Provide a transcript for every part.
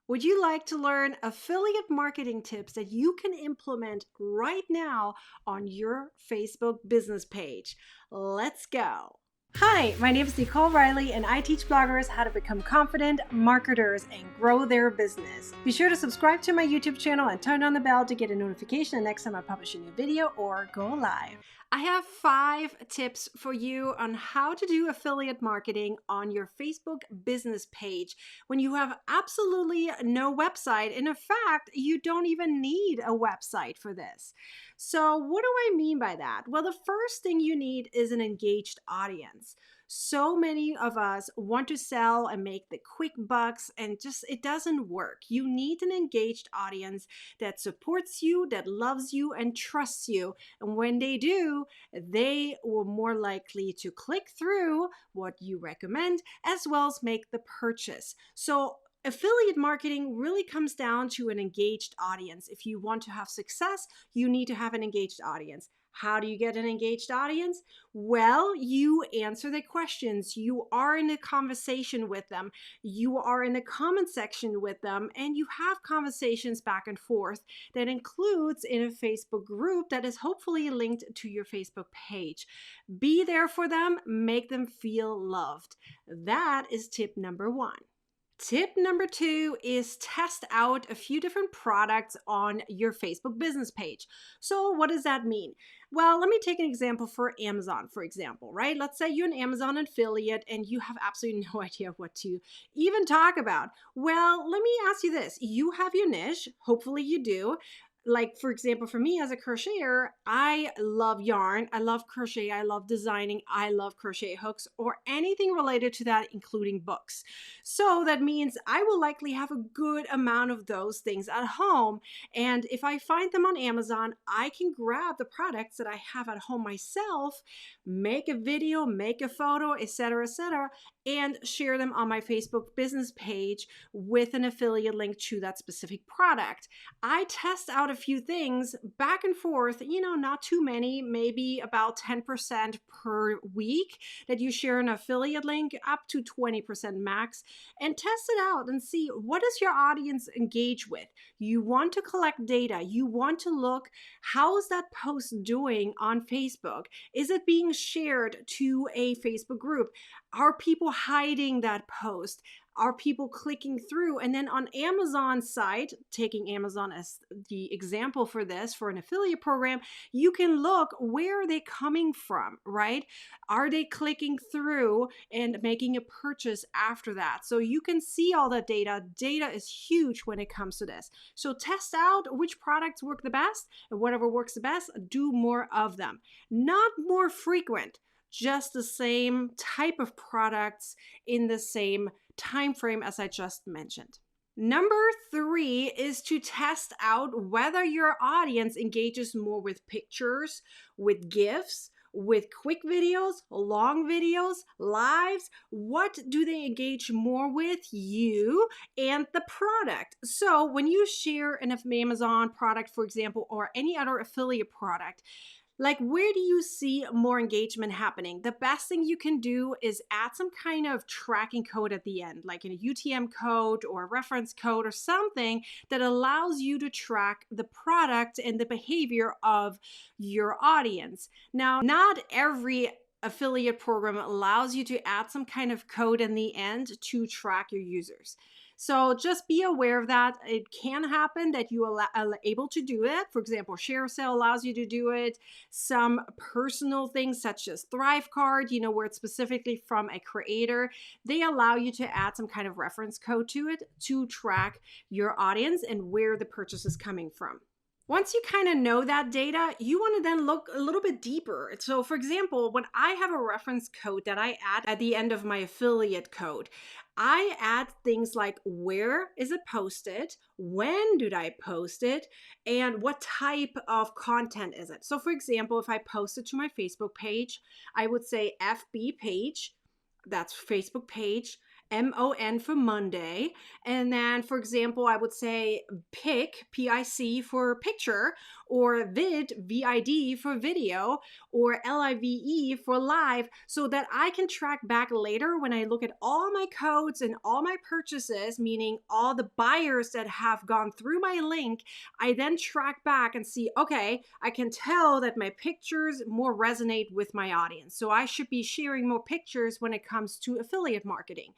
Would you like to learn affiliate marketing tips that you can implement right now on your Facebook business page? Let's go. Hi, my name is Nicole Riley, and I teach bloggers how to become confident marketers and grow their business. Be sure to subscribe to my YouTube channel and turn on the bell to get a notification the next time I publish a new video or go live. I have 5 tips for you on how to do affiliate marketing on your Facebook business page when you have absolutely no website. And in fact, you don't even need a website for this. So, what do I mean by that? Well, the first thing you need is an engaged audience. So many of us want to sell and make the quick bucks, and just it doesn't work. You need an engaged audience that supports you, that loves you, and trusts you. And when they do, they will more likely to click through what you recommend as well as make the purchase. So affiliate marketing really comes down to an engaged audience. If you want to have success, you need to have an engaged audience. How do you get an engaged audience? Well, you answer their questions. You are in a conversation with them. You are in a comment section with them, and you have conversations back and forth that includes in a Facebook group that is hopefully linked to your Facebook page. Be there for them, make them feel loved. That is tip number 1. Tip number 2 is test out a few different products on your Facebook business page. So what does that mean? Well, let me take an example for Amazon, for example, right? Let's say you're an Amazon affiliate and you have absolutely no idea what to even talk about. Well, let me ask you this. You have your niche. Hopefully you do. Like, for example, for me as a crocheter, I love yarn, I love crochet, I love designing, I love crochet hooks or anything related to that, including books. So that means I will likely have a good amount of those things at home. And if I find them on Amazon, I can grab the products that I have at home myself, make a video, make a photo, etc., and share them on my Facebook business page with an affiliate link to that specific product. I test out a few things back and forth, not too many, maybe about 10% per week that you share an affiliate link, up to 20% max, and test it out and see what does your audience engage with. You want to collect data. You want to look, how is that post doing on Facebook? Is it being shared to a Facebook group? Are people hiding that post? Are people clicking through? And then on Amazon's site, taking Amazon as the example for this, for an affiliate program, you can look, where are they coming from, right? Are they clicking through and making a purchase after that? So you can see all that data. Data is huge when it comes to this. So test out which products work the best, and whatever works the best, do more of them. Not more frequent, just the same type of products in the same time frame as I just mentioned. Number 3 is to test out whether your audience engages more with pictures, with GIFs, with quick videos, long videos, lives. What do they engage more with? You and the product. So when you share an Amazon product, for example, or any other affiliate product, like, where do you see more engagement happening? The best thing you can do is add some kind of tracking code at the end, like a UTM code or a reference code or something that allows you to track the product and the behavior of your audience. Now, not every affiliate program allows you to add some kind of code in the end to track your users. So just be aware of that. It can happen that you are able to do it. For example, ShareSale allows you to do it. Some personal things such as ThriveCard, where it's specifically from a creator, they allow you to add some kind of reference code to it to track your audience and where the purchase is coming from. Once you kind of know that data, you want to then look a little bit deeper. So for example, when I have a reference code that I add at the end of my affiliate code, I add things like, where is it posted? When did I post it? And what type of content is it? So for example, if I post it to my Facebook page, I would say FB page, that's Facebook page, MON for Monday. And then, for example, I would say PIC, PIC for picture, or VID for video, or LIVE for live, so that I can track back later when I look at all my codes and all my purchases, meaning all the buyers that have gone through my link. I then track back and see, okay, I can tell that my pictures more resonate with my audience. So I should be sharing more pictures when it comes to affiliate marketing.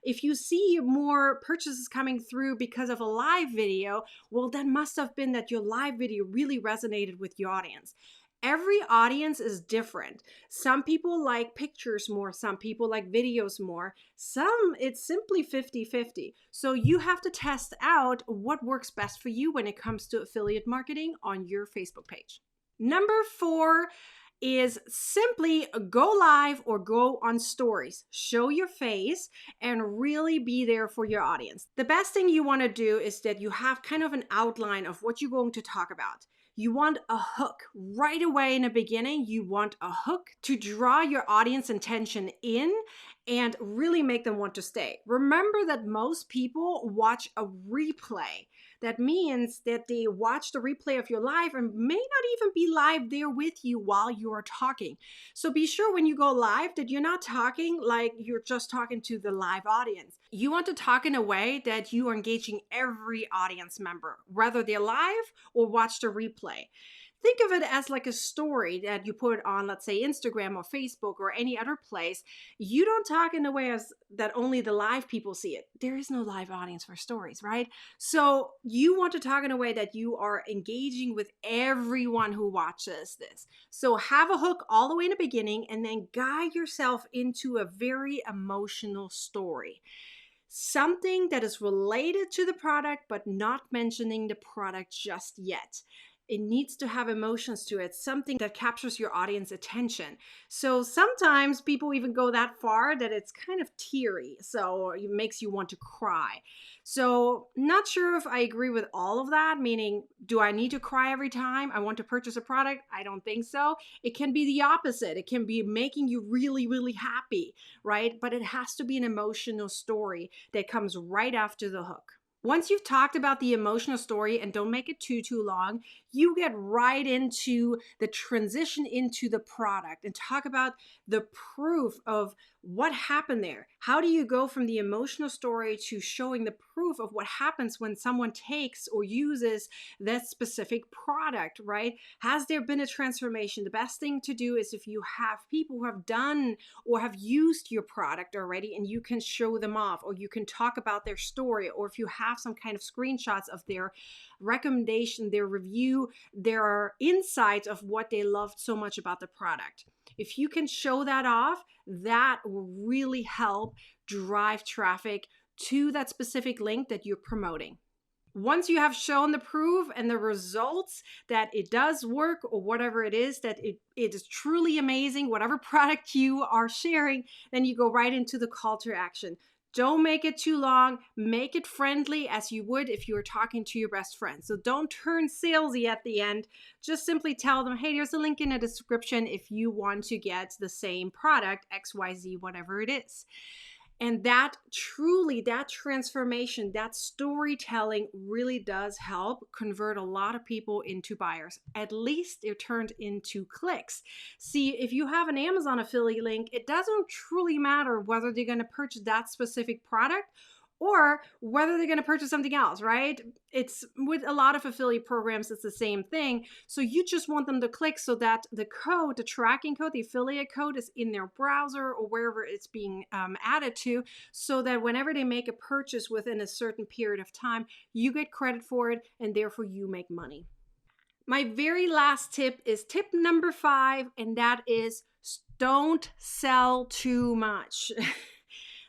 If you see more purchases coming through because of a live video, well, that must have been that your live video really resonated with your audience. Every audience is different. Some people like pictures more, some people like videos more. Some, it's simply 50-50. So you have to test out what works best for you when it comes to affiliate marketing on your Facebook page. Number 4 is simply go live or go on stories. Show your face and really be there for your audience. The best thing you want to do is that you have kind of an outline of what you're going to talk about. You want a hook right away in the beginning. You want a hook to draw your audience attention in and really make them want to stay. Remember that most people watch a replay. That means that they watch the replay of your live and may not even be live there with you while you are talking. So be sure when you go live that you're not talking like you're just talking to the live audience. You want to talk in a way that you are engaging every audience member, whether they're live or watch the replay. Think of it as like a story that you put on, let's say, Instagram or Facebook or any other place. You don't talk in a way as that only the live people see it. There is no live audience for stories, right? So you want to talk in a way that you are engaging with everyone who watches this. So have a hook all the way in the beginning and then guide yourself into a very emotional story. Something that is related to the product, but not mentioning the product just yet. It needs to have emotions to it, something that captures your audience attention. So sometimes people even go that far that it's kind of teary, so it makes you want to cry. So not sure if I agree with all of that, meaning, do I need to cry every time I want to purchase a product? I don't think so. It can be the opposite. It can be making you really, really happy, right? But it has to be an emotional story that comes right after the hook. Once you've talked about the emotional story, and don't make it too long, you get right into the transition into the product and talk about the proof of what happened there. How do you go from the emotional story to showing the proof of what happens when someone takes or uses that specific product, right? Has there been a transformation? The best thing to do is if you have people who have done or have used your product already and you can show them off, or you can talk about their story, or if you have some kind of screenshots of their recommendation, their review, their insights of what they loved so much about the product. If you can show that off, that will really help drive traffic to that specific link that you're promoting. Once you have shown the proof and the results that it does work, or whatever it is, that it is truly amazing, whatever product you are sharing, then you go right into the call to action. Don't make it too long. Make it friendly as you would if you were talking to your best friend. So don't turn salesy at the end. Just simply tell them, hey, there's a link in the description if you want to get the same product, XYZ, whatever it is. And that truly, that transformation, that storytelling really does help convert a lot of people into buyers. At least they're turned into clicks. See, if you have an Amazon affiliate link, it doesn't truly matter whether they're going to purchase that specific product or whether they're going to purchase something else, right? It's with a lot of affiliate programs, it's the same thing. So you just want them to click so that the code, the tracking code, the affiliate code is in their browser or wherever it's being added to, so that whenever they make a purchase within a certain period of time, you get credit for it and therefore you make money. My very last tip is tip number 5, and that is don't sell too much.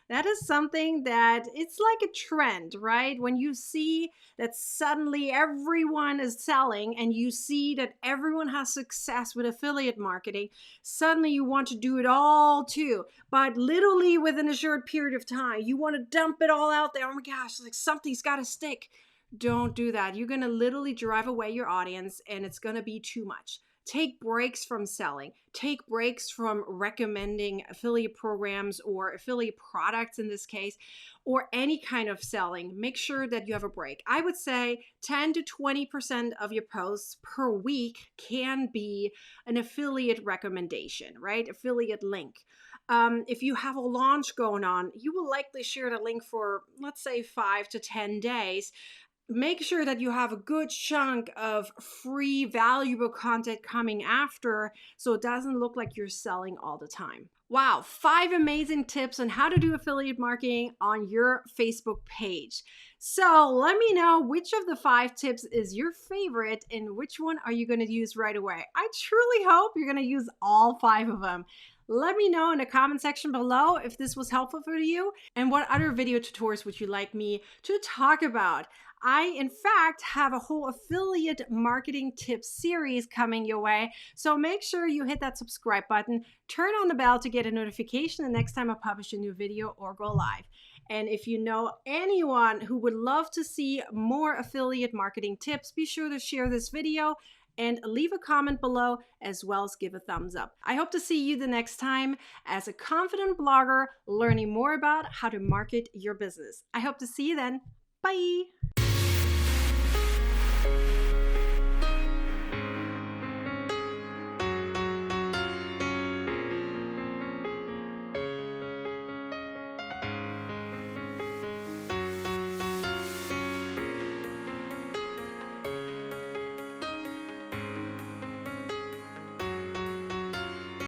That is something that it's like a trend, right? When you see that suddenly everyone is selling and you see that everyone has success with affiliate marketing, suddenly you want to do it all too. But literally within a short period of time, you want to dump it all out there. Oh my gosh, like something's got to stick. Don't do that. You're going to literally drive away your audience and it's going to be too much. take breaks from selling, take breaks from recommending affiliate programs or affiliate products in this case, or any kind of selling. Make sure that you have a break. I would say 10 to 20% of your posts per week can be an affiliate recommendation, right? Affiliate link. If you have a launch going on, you will likely share the link for, let's say, 5 to 10 days. Make sure that you have a good chunk of free, valuable content coming after, so it doesn't look like you're selling all the time. Wow, 5 amazing tips on how to do affiliate marketing on your Facebook page. So let me know which of the 5 tips is your favorite and which one are you going to use right away. I truly hope you're going to use all 5 of them. Let me know in the comment section below if this was helpful for you and what other video tutorials would you like me to talk about. I, in fact, have a whole affiliate marketing tips series coming your way. So make sure you hit that subscribe button, turn on the bell to get a notification the next time I publish a new video or go live. And if you know anyone who would love to see more affiliate marketing tips, be sure to share this video and leave a comment below, as well as give a thumbs up. I hope to see you the next time as a confident blogger learning more about how to market your business. I hope to see you then. Bye.